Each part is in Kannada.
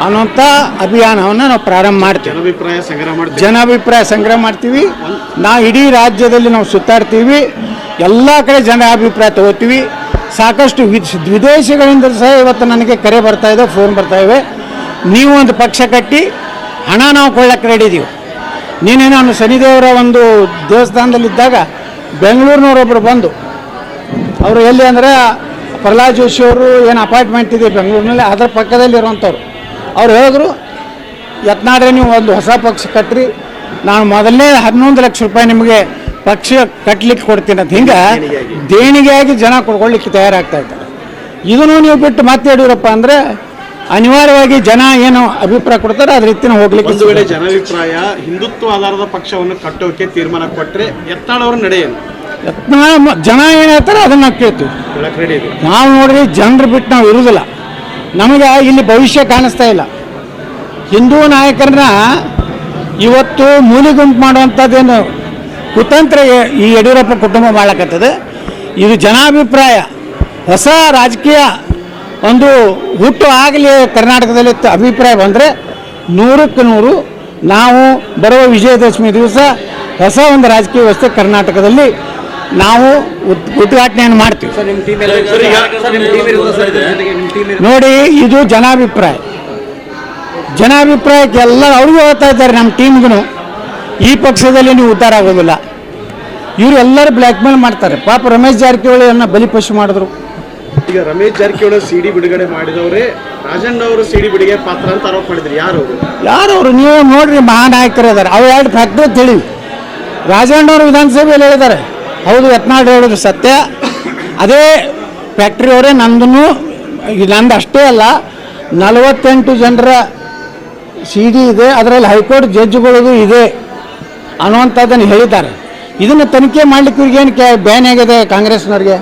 ಅನ್ನೋಂಥ ಅಭಿಯಾನವನ್ನು ನಾವು ಪ್ರಾರಂಭ ಮಾಡ್ತೀವಿ. ಜನಾಭಿಪ್ರಾಯ ಸಂಗ್ರಹ ಮಾಡ್ತೀವಿ. ನಾವು ಇಡೀ ರಾಜ್ಯದಲ್ಲಿ ನಾವು ಸುತ್ತಾಡ್ತೀವಿ, ಎಲ್ಲ ಕಡೆ ಜನ ಅಭಿಪ್ರಾಯ ತಗೋತೀವಿ. ಸಾಕಷ್ಟು ವಿದೇಶಗಳಿಂದ ಸಹ ಇವತ್ತು ನನಗೆ ಕರೆ ಬರ್ತಾ ಇದೆ, ಫೋನ್ ಬರ್ತಾ ಇವೆ. ನೀವು ಒಂದು ಪಕ್ಷ ಕಟ್ಟಿ ಹಣ ನಾವು ಕೊಳ್ಳಕ್ಕೆ ರೆಡಿ ಇದೀವಿ. ನೀನೇ ನಾನು ಶನಿದೇವರ ಒಂದು ದೇವಸ್ಥಾನದಲ್ಲಿದ್ದಾಗ ಬೆಂಗಳೂರಿನವರೊಬ್ಬರು ಬಂದು, ಅವರು ಎಲ್ಲಿ ಅಂದರೆ ಪ್ರಹ್ಲಾದ್ ಜೋಶಿ ಅವರು ಏನು ಅಪಾರ್ಟ್ಮೆಂಟ್ ಇದೆ ಬೆಂಗಳೂರಿನಲ್ಲಿ, ಅದರ ಪಕ್ಕದಲ್ಲಿ ಇರುವಂಥವ್ರು. ಅವ್ರು ಹೇಳಿದ್ರು, ಯತ್ನಾಡ್ರೆ ನೀವು ಒಂದು ಹೊಸ ಪಕ್ಷ ಕಟ್ಟ್ರಿ, ನಾನು ಮೊದಲನೇ 11 ಲಕ್ಷ ರೂಪಾಯಿ ನಿಮಗೆ ಪಕ್ಷ ಕಟ್ಟಲಿಕ್ಕೆ ಕೊಡ್ತೀನಿ ಅಂತ. ಹಿಂಗೆ ದೇಣಿಗೆಯಾಗಿ ಜನ ಕೊಡ್ಕೊಳ್ಳಿಕ್ಕೆ ತಯಾರಾಗ್ತಾ ಇದ್ದಾರೆ. ಇದನ್ನು ನೀವು ಬಿಟ್ಟು ಮತ್ತೆ ಯಡಿಯೂರಪ್ಪ ಅಂದರೆ ಅನಿವಾರ್ಯವಾಗಿ ಜನ ಏನು ಅಭಿಪ್ರಾಯ ಕೊಡ್ತಾರೆ ಅದ್ರ ರೀತಿನ ಹೋಗ್ಲಿಕ್ಕೆ. ಒಂದು ವೇಳೆ ಜನಾಭಿಪ್ರಾಯ ಹಿಂದುತ್ವ ಆಧಾರದ ಪಕ್ಷವನ್ನು ಕಟ್ಟೋಕೆ ತೀರ್ಮಾನ ಕೊಟ್ಟರೆ ಯತ್ನಾಳ್ ಅವರ ನಡೆಯೇನು? ಜನ ಏನು ಹೇಳ್ತಾರೆ ಅದನ್ನು ನಾವು ಕೇಳ್ತೀವಿ. ನಾವು ನೋಡ್ರಿ ಜನರು ಬಿಟ್ಟು ನಾವು ಇರುವುದಿಲ್ಲ. ನಮಗೆ ಇಲ್ಲಿ ಭವಿಷ್ಯ ಕಾಣಿಸ್ತಾ ಇಲ್ಲ. ಹಿಂದೂ ನಾಯಕರನ್ನ ಇವತ್ತು ಮೂಲಿಗುಂಪು ಮಾಡುವಂಥದ್ದೇನು ಕುತಂತ್ರ ಈ ಯಡಿಯೂರಪ್ಪ ಕುಟುಂಬ ಮಾಡಕತ್ತದೆ. ಇದು ಜನಾಭಿಪ್ರಾಯ, ಹೊಸ ರಾಜಕೀಯ ಒಂದು ಹುಟ್ಟು ಆಗಲಿ ಕರ್ನಾಟಕದಲ್ಲಿ ಅಭಿಪ್ರಾಯ ಬಂದರೆ 100ಕ್ಕೆ 100 ನಾವು ಬರುವ ವಿಜಯದಶಮಿ ದಿವಸ ಹೊಸ ಒಂದು ರಾಜಕೀಯ ವ್ಯವಸ್ಥೆ ಕರ್ನಾಟಕದಲ್ಲಿ ನಾವು ಉದ್ಘಾಟನೆಯನ್ನು ಮಾಡ್ತೀವಿ. ನೋಡಿ, ಇದು ಜನಾಭಿಪ್ರಾಯಕ್ಕೆ ಎಲ್ಲ ಅವ್ರಿಗೂ ಹೇಳ್ತಾ ಇದ್ದಾರೆ, ನಮ್ಮ ಟೀಮ್ಗೂ ಈ ಪಕ್ಷದಲ್ಲಿ ನೀವು ಉದ್ಧಾರ ಆಗೋದಿಲ್ಲ. ಇವರು ಎಲ್ಲರೂ ಬ್ಲ್ಯಾಕ್ ಮೇಲ್ ಮಾಡ್ತಾರೆ. ಪಾಪ ರಮೇಶ್ ಜಾರಕಿಹೊಳಿಯನ್ನು ಬಲಿಪಶು ಮಾಡಿದ್ರು. ಈಗ ರಮೇಶ್ ಜಾರಕಿಹೊಳಿ ಸಿಡಿ ಬಿಡುಗಡೆ ಮಾಡಿದವರೇ ರಾಜಣ್ಣ ಅವರು ಸಿಡಿ ಬಿಡುಗಡೆ ಪಾತ್ರ ಅಂತ ಆರೋಪ ಮಾಡಿದ್ರು. ಯಾರವರು? ನೀವು ನೋಡ್ರಿ, ಮಹಾನಾಯಕರು ಇದ್ದಾರೆ. ಅವು 2 ಫ್ಯಾಕ್ಟ್ರಿ ತಿಳಿ ರಾಜಣ್ಣ ಅವರು ವಿಧಾನಸಭೆಯಲ್ಲಿ ಹೇಳಿದ್ದಾರೆ. ಹೌದು, ಯತ್ನಾಳ್ ಹೇಳೋದು ಸತ್ಯ. ಅದೇ ಫ್ಯಾಕ್ಟ್ರಿ ಅವರೇ ನಂದು ಅಷ್ಟೇ ಅಲ್ಲ, 48 ಜನರ ಸಿಡಿ ಇದೆ, ಅದರಲ್ಲಿ ಹೈಕೋರ್ಟ್ ಜಡ್ಜ್ಗಳದು ಇದೆ ಅನ್ನುವಂಥದ್ದನ್ನು ಹೇಳಿದ್ದಾರೆ. ಇದನ್ನು ತನಿಖೆ ಮಾಡಲಿಕ್ಕೆ ಇವ್ರಿಗೇನು ಬ್ಯಾನ್ ಆಗಿದೆ ಕಾಂಗ್ರೆಸ್ನವ್ರಿಗೆ?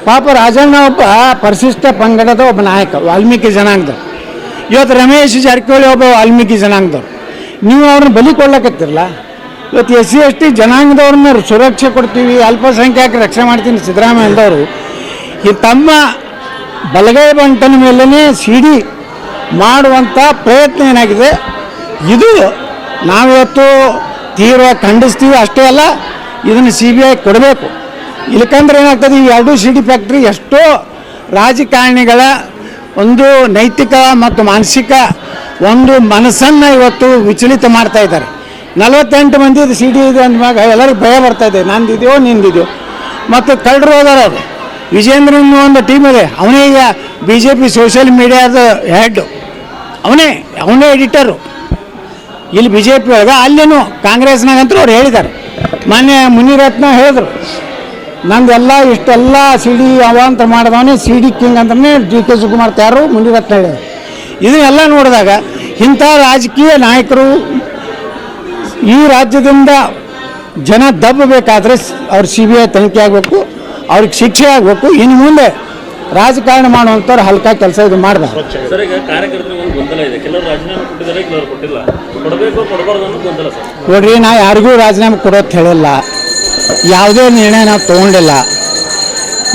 ಪಾಪ ರಾಜಣ್ಣ ಒಬ್ಬ ಪರಿಶಿಷ್ಟ ಪಂಗಡದ ಒಬ್ಬ ನಾಯಕ, ವಾಲ್ಮೀಕಿ ಜನಾಂಗದವ್ರು. ಇವತ್ತು ರಮೇಶ್ ಜಾರಕಿಹೊಳಿ ಒಬ್ಬ ವಾಲ್ಮೀಕಿ ಜನಾಂಗದವ್ರು. ನೀವು ಅವ್ರನ್ನ ಬಲಿ ಕೊಡ್ಲಕತ್ತಿರಲ್ಲ. ಇವತ್ತು SC/ST ಜನಾಂಗದವ್ರನ್ನ ಸುರಕ್ಷೆ ಕೊಡ್ತೀವಿ, ಅಲ್ಪಸಂಖ್ಯಾತರ ರಕ್ಷಣೆ ಮಾಡ್ತೀನಿ ಸಿದ್ದರಾಮಯ್ಯ ಅಂದವರು ಈ ತಮ್ಮ ಬಲಗೈ ಬಂಟನ ಮೇಲೇ ಸಿಡಿ ಮಾಡುವಂಥ ಪ್ರಯತ್ನ ಏನಾಗಿದೆ, ಇದು ನಾವಿವತ್ತು ತೀವ್ರ ಖಂಡಿಸ್ತೀವಿ. ಅಷ್ಟೇ ಅಲ್ಲ, ಇದನ್ನು CBI ಕೊಡಬೇಕು. ಇಲ್ಲಕಂದ್ರೆ ಏನಾಗ್ತದೆ, ಈ 2 ಸಿಡಿ ಫ್ಯಾಕ್ಟ್ರಿ ಎಷ್ಟೋ ರಾಜಕಾರಣಿಗಳ ಒಂದು ನೈತಿಕ ಮತ್ತು ಮಾನಸಿಕ ಒಂದು ಮನಸ್ಸನ್ನು ಇವತ್ತು ವಿಚಲಿತ ಮಾಡ್ತಾ ಇದ್ದಾರೆ. 48 ಮಂದಿ ಸಿಡಿ ಇದೆ ಅಂದಾಗ ಎಲ್ಲರಿಗೂ ಭಯ ಬರ್ತಾ ಇದೆ, ನಂದಿದೆಯೋ ನಿಂದಿದೆಯೋ. ಮತ್ತು ಕಳ್ಳರು ಹೋದಾರ, ಅದು ವಿಜೇಂದ್ರನ್ ಒಂದು ಟೀಮ್ ಇದೆ, ಅವನೇ ಈಗ BJP ಸೋಷಿಯಲ್ ಮೀಡಿಯಾದ ಹೆಡ್, ಅವನೇ ಎಡಿಟರು ಇಲ್ಲಿ BJP ಒಳಗೆ. ಅಲ್ಲೇನು ಕಾಂಗ್ರೆಸ್ನಾಗಂತೂ ಅವ್ರು ಹೇಳಿದ್ದಾರೆ. ಮೊನ್ನೆ ಮುನಿರತ್ನ ಹೇಳಿದ್ರು, ನಂದೆಲ್ಲ ಇಷ್ಟೆಲ್ಲ ಸಿಡಿ ಅವಾಂತರ ಮಾಡಿದವನೇ ಸಿಡಿ ಕಿಂಗ್ ಅಂತಲೇ DK ಶಿವಕುಮಾರ್ ತಯಾರು ಮುನಿರತ್ನ ಹೇಳಿದ್ರು. ಇದನ್ನೆಲ್ಲ ನೋಡಿದಾಗ ಇಂಥ ರಾಜಕೀಯ ನಾಯಕರು ಈ ರಾಜ್ಯದಿಂದ ಜನ ದಬ್ಬಬೇಕಾದ್ರೆ ಅವ್ರ CBI ತನಿಖೆ ಆಗಬೇಕು, ಅವ್ರಿಗೆ ಶಿಕ್ಷೆ ಆಗಬೇಕು. ಇನ್ನು ಮುಂದೆ ರಾಜಕಾರಣ ಮಾಡುವಂಥವ್ರು ಹಲ್ಕ ಕೆಲಸ ಇದು ಮಾಡಬಾರ್ದು. ನೋಡ್ರಿ, ನಾ ಯಾರಿಗೂ ರಾಜೀನಾಮೆ ಕೊಡೋದು ಹೇಳಿಲ್ಲ, ಯಾವುದೇ ನಿರ್ಣಯ ನಾವು ತೊಗೊಂಡಿಲ್ಲ.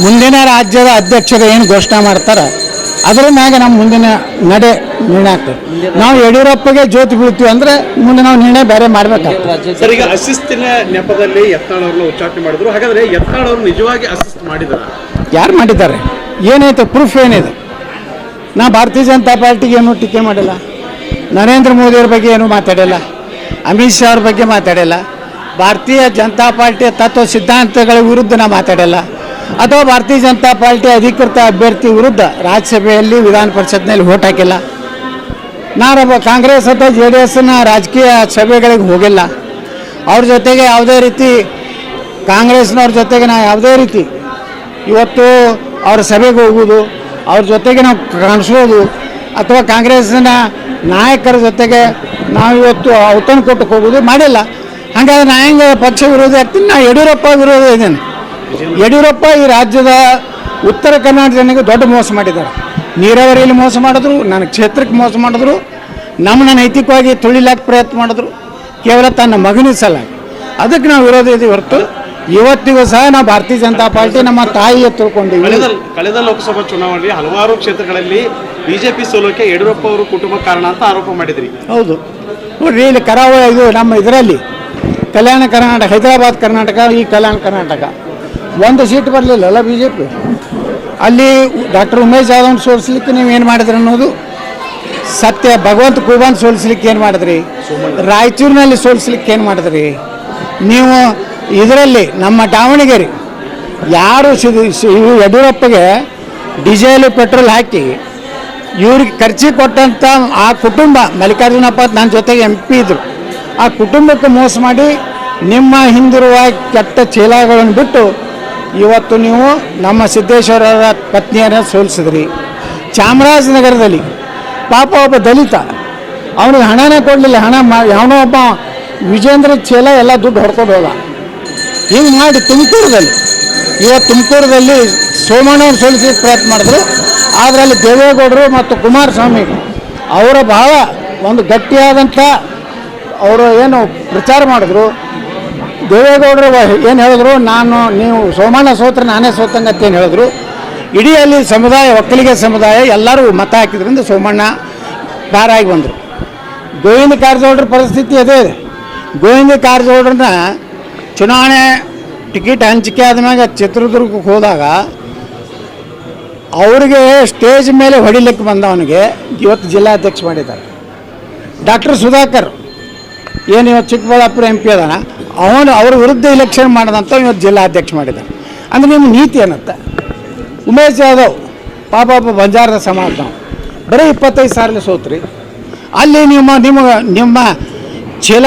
ಮುಂದಿನ ರಾಜ್ಯದ ಅಧ್ಯಕ್ಷರು ಏನು ಘೋಷಣೆ ಮಾಡ್ತಾರೆ ಅದರ ಮ್ಯಾಗ ನಮ್ಮ ಮುಂದಿನ ನಿರ್ಣಯ ಆಗ್ತದೆ. ನಾವು ಯಡಿಯೂರಪ್ಪಗೆ ಜ್ಯೋತಿ ಬೀಳ್ತೀವಿ ಅಂದರೆ ಮುಂದೆ ನಾವು ನಿರ್ಣಯ ಬೇರೆ ಮಾಡಬೇಕಾಗ್ತದೆ. ಸರ್, ಈಗ ಅಸಿಸ್ತಿನ ನೆಪದಲ್ಲಿ ಯತ್ನಾಳ್ ಅವ್ರನ್ನ ಉಚ್ಚಾಟನೆ ಮಾಡಿದ್ರು. ಹಾಗಾದರೆ ಯತ್ನಾಳ್ ಅವರು ನಿಜವಾಗಿ ಅಸಿಸ್ಟ್ ಮಾಡಿದ್ದಾರೆ? ಯಾರು ಮಾಡಿದ್ದಾರೆ? ಏನೈತೆ? ಪ್ರೂಫ್ ಏನಿದೆ? ನಾ ಭಾರತೀಯ ಜನತಾ ಪಾರ್ಟಿಗೆ ಏನೂ ಟೀಕೆ ಮಾಡಿಲ್ಲ, ನರೇಂದ್ರ ಮೋದಿಯವ್ರ ಬಗ್ಗೆ ಏನೂ ಮಾತಾಡಿಲ್ಲ, ಅಮಿತ್ ಶಾ ಅವ್ರ ಬಗ್ಗೆ ಮಾತಾಡಿಲ್ಲ, ಭಾರತೀಯ ಜನತಾ ಪಾರ್ಟಿಯ ತತ್ವ ಸಿದ್ಧಾಂತಗಳ ವಿರುದ್ಧ ನಾ ಮಾತಾಡಿಲ್ಲ, ಅಥವಾ ಭಾರತೀಯ ಜನತಾ ಪಾರ್ಟಿ ಅಧಿಕೃತ ಅಭ್ಯರ್ಥಿ ವಿರುದ್ಧ ರಾಜ್ಯಸಭೆಯಲ್ಲಿ ವಿಧಾನ ಪರಿಷತ್ನಲ್ಲಿ ವೋಟ್ ಹಾಕಿಲ್ಲ. ನಾನೊಬ್ಬ ಕಾಂಗ್ರೆಸ್ ಅಥವಾ JDSನ ರಾಜಕೀಯ ಸಭೆಗಳಿಗೆ ಹೋಗಿಲ್ಲ. ಅವ್ರ ಜೊತೆಗೆ ಯಾವುದೇ ರೀತಿ ಕಾಂಗ್ರೆಸ್ನವ್ರ ಜೊತೆಗೆ ನಾವು ಯಾವುದೇ ರೀತಿ ಇವತ್ತು ಅವ್ರ ಸಭೆಗೆ ಹೋಗೋದು, ಅವ್ರ ಜೊತೆಗೆ ನಾವು ಕಾಣಿಸೋದು, ಅಥವಾ ಕಾಂಗ್ರೆಸ್ನ ನಾಯಕರ ಜೊತೆಗೆ ನಾವಿವತ್ತು ಔತಣಕೂಟಕ್ಕೆ ಹೋಗೋದು ಮಾಡಿಲ್ಲ. ಹಾಗಾದ್ರೆ ನಾ ಹೆಂಗೆ ಪಕ್ಷ ವಿರೋಧಿ ಆಗ್ತೀನಿ? ನಾ ಯಡಿಯೂರಪ್ಪ ವಿರೋಧ ಇದ್ದೇನೆ. ಯಡಿಯೂರಪ್ಪ ಈ ರಾಜ್ಯದ ಉತ್ತರ ಕರ್ನಾಟಕ ಜನರಿಗೆ ದೊಡ್ಡ ಮೋಸ ಮಾಡಿದ್ದಾರೆ. ನೀರಾವರಿಯಲ್ಲಿ ಮೋಸ ಮಾಡಿದ್ರು, ನನ್ನ ಕ್ಷೇತ್ರಕ್ಕೆ ಮೋಸ ಮಾಡಿದ್ರು, ನಮ್ಮನ್ನ ನೈತಿಕವಾಗಿ ತುಳಿಲಾಕ ಪ್ರಯತ್ನ ಮಾಡಿದ್ರು, ಕೇವಲ ತನ್ನ ಮಗನಿಗೆ ಸಲ. ಅದಕ್ಕೆ ನಾವು ವಿರೋಧ ಇದ್ದೀವಿ ಹೊರತು ಇವತ್ತಿಗೂ ಸಹ ನಾವು ಭಾರತೀಯ ಜನತಾ ಪಾರ್ಟಿ ನಮ್ಮ ತಾಯಿಯ ತಿಳ್ಕೊಂಡಿವಿ. ಕಳೆದ ಲೋಕಸಭಾ ಚುನಾವಣೆಯಲ್ಲಿ ಹಲವಾರು ಕ್ಷೇತ್ರಗಳಲ್ಲಿ ಬಿಜೆಪಿ ಸೋಲೋಕೆ ಯಡಿಯೂರಪ್ಪ ಅವರು ಕುಟುಂಬ ಕಾರಣ ಅಂತ ಆರೋಪ ಮಾಡಿದ್ರಿ. ಹೌದು ನೋಡ್ರಿ, ಇಲ್ಲಿ ಕರಾವಳಿ ಇದು ನಮ್ಮ ಇದರಲ್ಲಿ ಕಲ್ಯಾಣ ಕರ್ನಾಟಕ, ಹೈದರಾಬಾದ್ ಕರ್ನಾಟಕ, ಈ ಕಲ್ಯಾಣ ಕರ್ನಾಟಕ ಒಂದು ಸೀಟ್ ಬರಲಿಲ್ಲಲ್ಲ ಬಿ ಜೆ ಪಿ. ಅಲ್ಲಿ ಡಾಕ್ಟರ್ ಉಮೇಶ್ ಜಾಧವ್ ಸೋಲಿಸ್ಲಿಕ್ಕೆ ನೀವು ಏನು ಮಾಡಿದ್ರಿ ಅನ್ನೋದು ಸತ್ಯ. ಭಗವಂತ ಖೂಬಾನ್ ಸೋಲಿಸ್ಲಿಕ್ಕೆ ಏನು ಮಾಡಿದ್ರಿ, ರಾಯಚೂರಿನಲ್ಲಿ ಸೋಲಿಸ್ಲಿಕ್ಕೆ ಏನು ಮಾಡಿದ್ರಿ ನೀವು. ಇದರಲ್ಲಿ ನಮ್ಮ ದಾವಣಗೆರೆ ಯಾರು ಯಡಿಯೂರಪ್ಪಗೆ ಡೀಸೆಲ್ ಪೆಟ್ರೋಲ್ ಹಾಕಿ ಇವ್ರಿಗೆ ಖರ್ಚಿ ಕೊಟ್ಟಂಥ ಆ ಕುಟುಂಬ, ಮಲ್ಲಿಕಾರ್ಜುನಪ್ಪ ನನ್ನ ಜೊತೆಗೆ MP ಇದ್ರು, ಆ ಕುಟುಂಬಕ್ಕೆ ಮೋಸ ಮಾಡಿ ನಿಮ್ಮ ಹಿಂದಿರುವ ಕೆಟ್ಟ ಚೀಲಗಳನ್ನು ಬಿಟ್ಟು ಇವತ್ತು ನೀವು ನಮ್ಮ ಸಿದ್ದೇಶ್ವರರ ಪತ್ನಿಯರ ಸೋಲಿಸಿದ್ರಿ. ಚಾಮರಾಜನಗರದಲ್ಲಿ ಪಾಪ ಒಬ್ಬ ದಲಿತ, ಅವನಿಗೆ ಹಣನೇ ಕೊಡಲಿಲ್ಲ. ಯಾವನೋ ಒಬ್ಬ ವಿಜೇಂದ್ರ ಚೀಲ ಎಲ್ಲ ದುಡ್ಡು ಹೊಡ್ಕೊಂಡು ಹೋದ. ಹಿಂಗೆ ಮಾಡಿ ತುಮಕೂರಲ್ಲಿ ಸೋಮಣ್ಣವ್ರು ಸೋಲಿಸಲಿಕ್ಕೆ ಪ್ರಯತ್ನ ಮಾಡಿದ್ರು. ಆದರೆ ಅಲ್ಲಿ ದೇವೇಗೌಡರು ಮತ್ತು ಕುಮಾರಸ್ವಾಮಿ ಅವರ ಬಹಳ ಒಂದು ಗಟ್ಟಿಯಾದಂಥ ಅವರು ಏನು ಪ್ರಚಾರ ಮಾಡಿದ್ರು. ದೇವೇಗೌಡರು ಏನು ಹೇಳಿದ್ರು, ನೀವು ಸೋಮಣ್ಣ ಸೋತ್ರೆ ನಾನೇ ಸೋತಂಗತ್ತೇನು ಹೇಳಿದ್ರು. ಇಡೀ ಅಲ್ಲಿ ಸಮುದಾಯ, ಒಕ್ಕಲಿಗ ಸಮುದಾಯ ಎಲ್ಲರೂ ಮತ ಹಾಕಿದ್ರಿಂದ ಸೋಮಣ್ಣ ಪಾರಾಗಿ ಬಂದರು. ಗೋವಿಂದ ಕಾರಜೋಳರ ಪರಿಸ್ಥಿತಿ ಅದೇ ಇದೆ. ಗೋವಿಂದ ಕಾರಜೋಳರನ್ನ ಚುನಾವಣೆ ಟಿಕೆಟ್ ಹಂಚಿಕೆ ಆದಮ್ಯಾಗ ಚಿತ್ರದುರ್ಗಕ್ಕೆ ಹೋದಾಗ ಅವ್ರಿಗೆ ಸ್ಟೇಜ್ ಮೇಲೆ ಹೊಡಿಲಿಕ್ಕೆ ಬಂದವನಿಗೆ ಇವತ್ತು ಜಿಲ್ಲಾಧ್ಯಕ್ಷ ಮಾಡಿದ್ದಾರೆ. ಡಾಕ್ಟರ್ ಸುಧಾಕರ್ ಏನು ಇವತ್ತು ಚಿಕ್ಕಬಳ್ಳಾಪುರ MP ಅದಾನ, ಅವ್ರ ವಿರುದ್ಧ ಇಲೆಕ್ಷನ್ ಮಾಡಿದಂಥ ಇವತ್ತು ಜಿಲ್ಲಾಧ್ಯಕ್ಷ ಮಾಡಿದ್ದಾರೆ. ಅಂದರೆ ನಿಮ್ಮ ನೀತಿ ಏನತ್ತ. ಉಮೇಶ್ ಜಾಧವ್ ಪಾಪ ಬಂಜಾರದ ಸಮಾಜ ಬರೀ 25 ಸಾವಿರ ಸೋತ್ರಿ. ಅಲ್ಲಿ ನಿಮ್ಮ ಚೀಲ